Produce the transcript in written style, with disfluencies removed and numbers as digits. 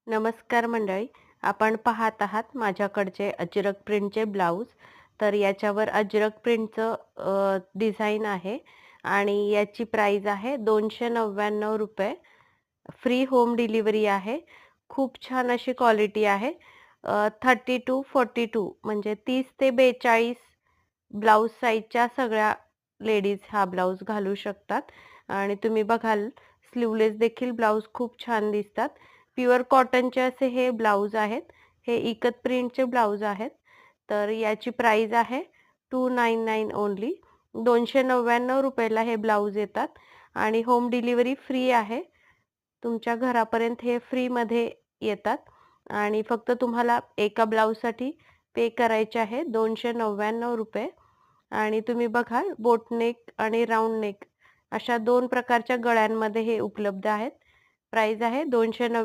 नमस्कार मंडळी. आपण पाहत आहात माझ्याकडचे अजरक प्रिंटचे ब्लाऊज. तर याच्यावर अजरक प्रिंटचं डिझाइन आहे आणि याची प्राइस आहे ₹299. फ्री होम डिलिव्हरी आहे. खूप छान अशी क्वालिटी आहे. 30 टू 42 म्हणजे 30 ते 42 ब्लाऊज साइजच्या सगळ्या लेडीज हा ब्लाऊज घालू शकतात आणि तुम्ही बघाल स्लीवलेस देखील ब्लाऊज खूप छान दिसतात. प्युअर कॉटनचे असे हे ब्लाऊज आहेत. हे इकत प्रिंटचे ब्लाऊज आहेत. तर याची प्राइस आहे 299 ओन्ली. ₹299 हे ब्लाऊज येतात आणि होम डिलिव्हरी फ्री आहे. तुमच्या घरापर्यंत हे फ्रीमध्ये येतात आणि फक्त तुम्हाला एका ब्लाऊजसाठी पे करायचे आहे ₹299 आणि तुम्ही बघाल बोट नेक आणि राउंड नेक अशा 2 प्रकारच्या गळ्यांमध्ये हे उपलब्ध आहेत. प्राइस आहे 299.